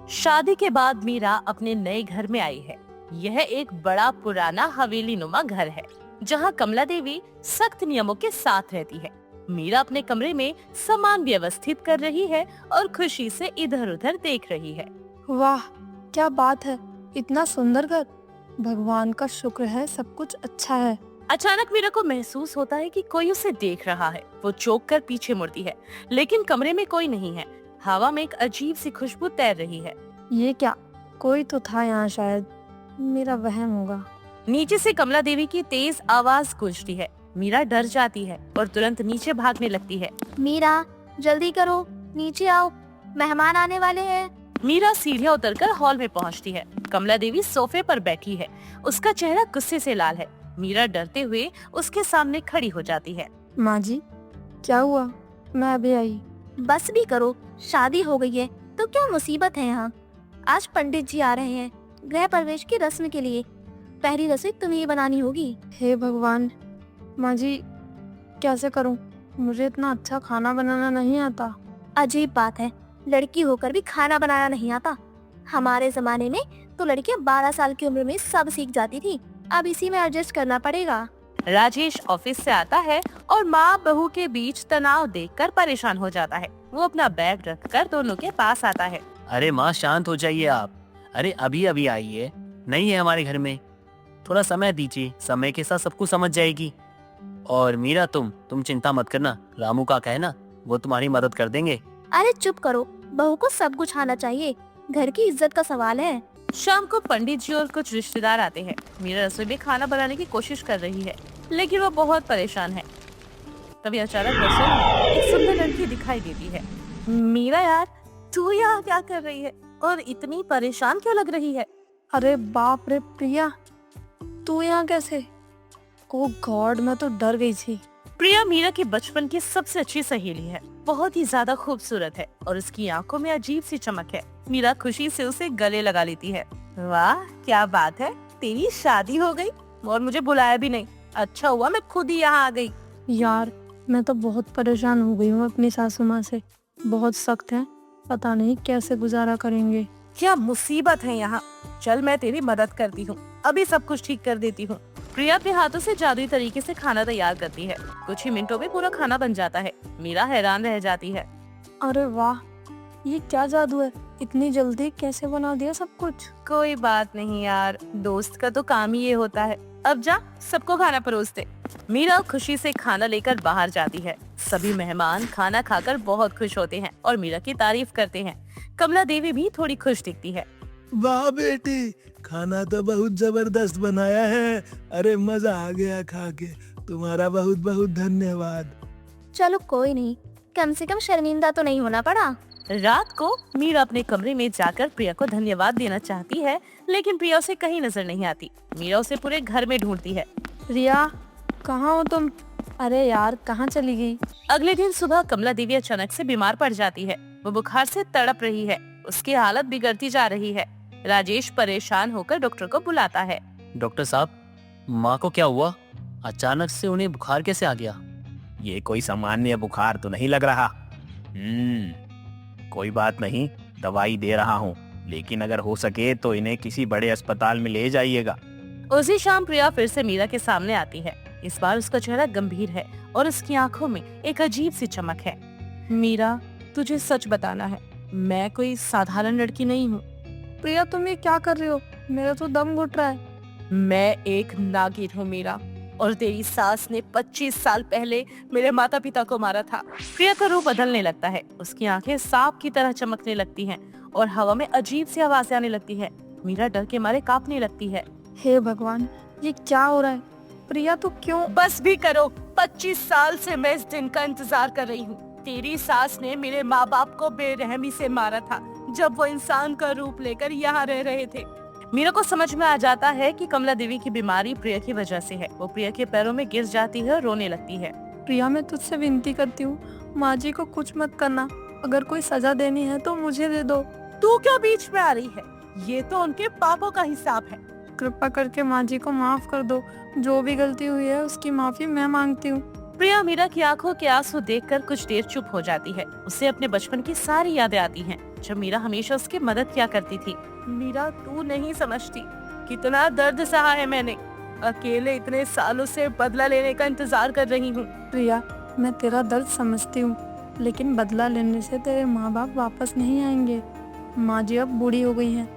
शादी के बाद मीरा अपने नए घर में आई है। यह एक बड़ा पुराना हवेली नुमा घर है, जहाँ कमला देवी सख्त नियमों के साथ रहती है। मीरा अपने कमरे में सामान व्यवस्थित कर रही है और खुशी से इधर उधर देख रही है। वाह, क्या बात है। इतना सुंदर घर। भगवान का शुक्र है, सब कुछ अच्छा है। अचानक मीरा को महसूस होता है कि कोई उसे देख रहा है। वो चौंक कर पीछे मुड़ती है, लेकिन कमरे में कोई नहीं है। हवा में एक अजीब सी खुशबू तैर रही है। ये क्या, कोई तो था यहाँ शायद। मेरा वहम होगा। नीचे से कमला देवी की तेज आवाज गूंजती है। मीरा डर जाती है और तुरंत नीचे भागने लगती है। मीरा, जल्दी करो, नीचे आओ, मेहमान आने वाले हैं। मीरा सीढ़ियां उतरकर हॉल में पहुंचती है। कमला देवी सोफे पर बैठी है। उसका चेहरा गुस्से से लाल है। मीरा डरते हुए उसके सामने खड़ी हो जाती है। माँ जी, क्या हुआ? मैं अभी आई। बस भी करो, शादी हो गई है तो क्या मुसीबत है यहाँ। आज पंडित जी आ रहे हैं गृह प्रवेश की रस्म के लिए। पहली रसोई तुम्हें ही बनानी होगी। हे भगवान, माँ जी कैसे करूँ? मुझे इतना अच्छा खाना बनाना नहीं आता। अजीब बात है, लड़की होकर भी खाना बनाना नहीं आता। हमारे जमाने में तो लड़कियां 12 साल की उम्र में सब सीख जाती थी। अब इसी में एडजस्ट करना पड़ेगा। राजेश ऑफिस से आता है और माँ बहू के बीच तनाव देखकर परेशान हो जाता है। वो अपना बैग रखकर दोनों के पास आता है। अरे माँ, शांत हो जाइए आप। अरे अभी अभी आई है, नहीं है हमारे घर में। थोड़ा समय दीजिए, समय के साथ सब कुछ समझ जाएगी। और मीरा, तुम चिंता मत करना। रामू का कहना, वो तुम्हारी मदद कर देंगे। अरे चुप करो, बहू को सब कुछ आना चाहिए। घर की इज्जत का सवाल है। शाम को पंडित जी और कुछ रिश्तेदार आते हैं। मीरा रसोई में खाना बनाने की कोशिश कर रही है, लेकिन वो बहुत परेशान है। तभी अचानक रसोई में एक सुंदर लड़की दिखाई देती है। मीरा यार, तू यहाँ क्या कर रही है और इतनी परेशान क्यों लग रही है? अरे बाप रे प्रिया, तू यहाँ कैसे? ओ गॉड, मैं तो डर गई थी। प्रिया मीरा की बचपन की सबसे अच्छी सहेली है। बहुत ही ज्यादा खूबसूरत है और उसकी आंखों में अजीब सी चमक है। मीरा खुशी से उसे गले लगा लेती है। वाह, क्या बात है, तेरी शादी हो गई और मुझे बुलाया भी नहीं। अच्छा हुआ मैं खुद ही यहाँ आ गई। यार, मैं तो बहुत परेशान हो गई हूँ अपनी सासू माँ से। बहुत सख्त है, पता नहीं कैसे गुजारा करेंगे। क्या मुसीबत है यहाँ। चल मैं तेरी मदद करती हूँ, अभी सब कुछ ठीक कर देती हूँ। प्रिया अपने हाथों से जादुई तरीके से खाना तैयार करती है। कुछ ही मिनटों में पूरा खाना बन जाता है। मीरा हैरान रह जाती है। अरे वाह, ये क्या जादू है? इतनी जल्दी कैसे बना दिया सब कुछ? कोई बात नहीं यार, दोस्त का तो काम ही ये होता है। अब जा, सबको खाना परोस दे। मीरा खुशी से खाना लेकर बाहर जाती है। सभी मेहमान खाना खाकर बहुत खुश होते हैं और मीरा की तारीफ करते हैं। कमला देवी भी थोड़ी खुश दिखती है। वाह बेटी, खाना तो बहुत जबरदस्त बनाया है। अरे मजा आ गया खा के। तुम्हारा बहुत बहुत धन्यवाद। चलो कोई नहीं, कम से कम शर्मिंदा तो नहीं होना पड़ा। रात को मीरा अपने कमरे में जाकर प्रिया को धन्यवाद देना चाहती है, लेकिन प्रिया उसे कहीं नजर नहीं आती। मीरा उसे पूरे घर में ढूंढती है। रिया, कहाँ हो तुम? अरे यार, कहाँ चली गई? अगले दिन सुबह कमला देवी अचानक से बीमार पड़ जाती है। वो बुखार से तड़प रही है। उसकी हालत बिगड़ती जा रही है। राजेश परेशान होकर डॉक्टर को बुलाता है। डॉक्टर साहब, माँ को क्या हुआ? अचानक से उन्हें बुखार कैसे आ गया? ये कोई सामान्य बुखार तो नहीं लग रहा। कोई बात नहीं, दवाई दे रहा हूँ, लेकिन अगर हो सके तो इन्हें किसी बड़े अस्पताल में ले जाइएगा। उसी शाम प्रिया फिर से मीरा के सामने आती है। इस बार उसका चेहरा गंभीर है और उसकी आंखों में एक अजीब सी चमक है। मीरा, तुझे सच बताना है, मैं कोई साधारण लड़की नहीं हूँ। प्रिया, तुम ये क्या कर रही हो? मेरा तो दम घुट रहा है। मैं एक नागिन हूँ मीरा, और तेरी सास ने 25 साल पहले मेरे माता पिता को मारा था। प्रिया का रूप बदलने लगता है। उसकी आंखें सांप की तरह चमकने लगती हैं और हवा में अजीब सी आवाजें आने लगती है। मीरा डर के मारे कांपने लगती है। हे भगवान, ये क्या हो रहा है? प्रिया, तो क्यों? बस भी करो, 25 साल से मैं इस दिन का इंतजार कर रही हूँ। तेरी सास ने मेरे माँ बाप को बेरहमी से मारा था, जब वो इंसान का रूप लेकर यहाँ रह रहे थे। मीरा को समझ में आ जाता है कि कमला देवी की बीमारी प्रिया की वजह से है। वो प्रिया के पैरों में गिर जाती है और रोने लगती है। प्रिया, मैं तुझसे विनती करती हूँ, माँ जी को कुछ मत करना। अगर कोई सजा देनी है तो मुझे दे दो। तू क्या बीच में आ रही है? ये तो उनके पापों का हिसाब है। कृपा करके माँ जी को माफ कर दो। जो भी गलती हुई है उसकी माफी मैं मांगती हूँ। प्रिया मीरा की आंखों के आंसू देखकर कुछ देर चुप हो जाती है। उसे अपने बचपन की सारी यादें आती हैं, जब मीरा हमेशा उसकी मदद किया करती थी। मीरा, तू नहीं समझती कितना दर्द सहा है मैंने। अकेले इतने सालों से बदला लेने का इंतजार कर रही हूँ। प्रिया, मैं तेरा दर्द समझती हूँ, लेकिन बदला लेने से तेरे माँ बाप वापस नहीं आएंगे। माँ जी अब बूढ़ी हो गई हैं,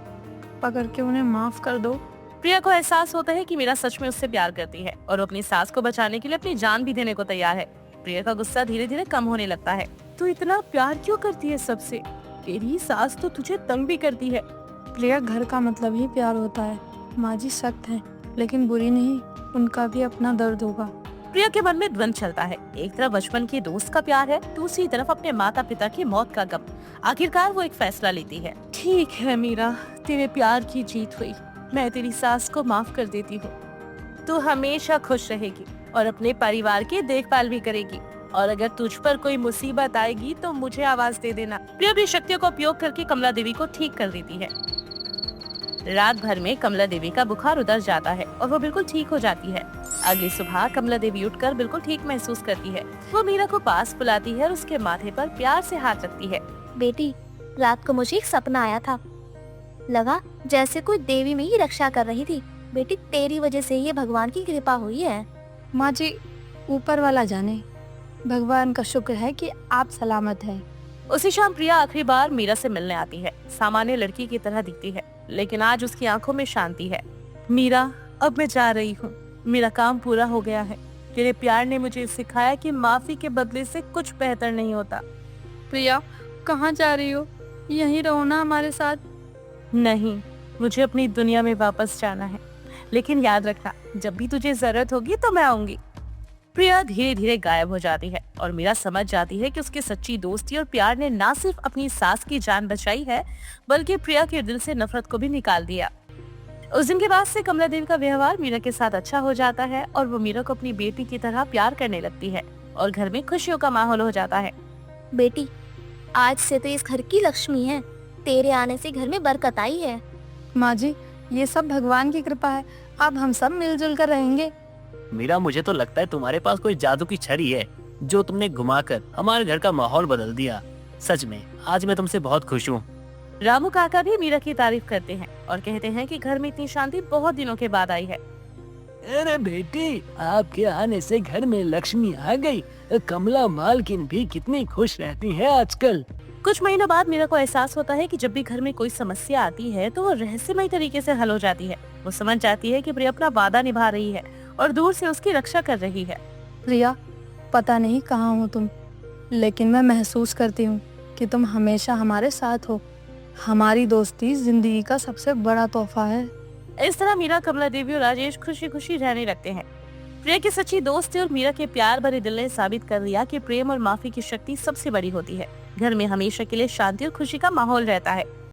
पकड़ के उन्हें माफ कर दो। प्रिया को एहसास होता है कि मीरा सच में उससे प्यार करती है और वो अपनी सास को बचाने के लिए अपनी जान भी देने को तैयार है। प्रिया का गुस्सा धीरे धीरे कम होने लगता है। तू इतना प्यार क्यों करती है सबसे? तेरी सास तो तुझे तंग भी करती है। प्रिया, घर का मतलब ही प्यार होता है। माँ जी सख्त हैं, लेकिन बुरी नहीं, उनका भी अपना दर्द होगा। प्रिया के मन में द्वंद चलता है। एक तरफ बचपन के दोस्त का प्यार है, दूसरी तरफ अपने माता पिता की मौत का गम। आखिरकार वो एक फैसला लेती है। ठीक है मीरा, तेरे प्यार की जीत हुई। मैं तेरी सास को माफ कर देती हूँ। तू हमेशा खुश रहेगी और अपने परिवार की देखभाल भी करेगी। और अगर तुझ पर कोई मुसीबत आएगी तो मुझे आवाज दे देना। प्रिया अपनी शक्तियों का उपयोग करके कमला देवी को ठीक कर देती है। रात भर में कमला देवी का बुखार उतर जाता है और वो बिल्कुल ठीक हो जाती है। अगली सुबह कमला देवी उठकर बिल्कुल ठीक महसूस करती है। वो मीरा को पास बुलाती है और उसके माथे पर प्यार से हाथ रखती है। बेटी, रात को मुझे एक सपना आया था। लगा जैसे कोई देवी मेरी रक्षा कर रही थी। बेटी, तेरी वजह से ये भगवान की कृपा हुई है। माँ जी, ऊपर वाला जाने, भगवान का शुक्र है कि आप सलामत हैं। उसी शाम प्रिया आखिरी बार मीरा से मिलने आती है। सामान्य लड़की की तरह दिखती है, लेकिन आज उसकी आंखों में शांति है। मीरा, अब मैं जा रही हूँ। मेरा काम पूरा हो गया है। तेरे प्यार ने मुझे सिखाया कि माफी के बदले से कुछ बेहतर नहीं होता। प्रिया, कहाँ जा रही हो? यहीं रहो ना हमारे साथ। नहीं, मुझे अपनी दुनिया में वापस जाना है, लेकिन याद रखना, जब भी तुझे जरूरत होगी तो मैं आऊंगी। प्रिया धीरे धीरे गायब हो जाती है और मीरा समझ जाती है कि उसकी सच्ची दोस्ती और प्यार ने न सिर्फ अपनी सास की जान बचाई है, बल्कि प्रिया के दिल से नफरत को भी निकाल दिया। उस दिन के बाद से कमला देवी का व्यवहार मीरा के साथ अच्छा हो जाता है और वो मीरा को अपनी बेटी की तरह प्यार करने लगती है और घर में खुशियों का माहौल हो जाता है। बेटी, आज से तो इस घर की लक्ष्मी है। तेरे आने से घर में बरकत आई है। माँ जी, ये सब भगवान की कृपा है। अब हम सब मिलजुल कर रहेंगे। मीरा, मुझे तो लगता है तुम्हारे पास कोई जादू की छड़ी है जो तुमने घुमाकर हमारे घर का माहौल बदल दिया। सच में आज मैं तुमसे बहुत खुश हूँ। रामू काका भी मीरा की तारीफ करते हैं और कहते हैं कि घर में इतनी शांति बहुत दिनों के बाद आई है। अरे बेटी, आपके आने से घर में लक्ष्मी आ गई। कमला मालकिन भी कितनी खुश रहती है आजकल। कुछ महीनों बाद मीरा को एहसास होता है कि जब भी घर में कोई समस्या आती है तो वो रहस्यमय तरीके से हल हो जाती है। वो समझ जाती है कि प्रिया अपना वादा निभा रही है और दूर से उसकी रक्षा कर रही है। प्रिया, पता नहीं कहाँ हो तुम, लेकिन मैं महसूस करती हूँ कि तुम हमेशा हमारे साथ हो। हमारी दोस्ती जिंदगी का सबसे बड़ा तोहफा है। इस तरह मीरा, कमला देवी और राजेश खुशी खुशी रहने लगते हैं। प्रिया की सच्ची दोस्ती और मीरा के प्यार भरे दिल ने साबित कर दिया कि प्रेम और माफी की शक्ति सबसे बड़ी होती है। घर में हमेशा के लिए शांति और खुशी का माहौल रहता है।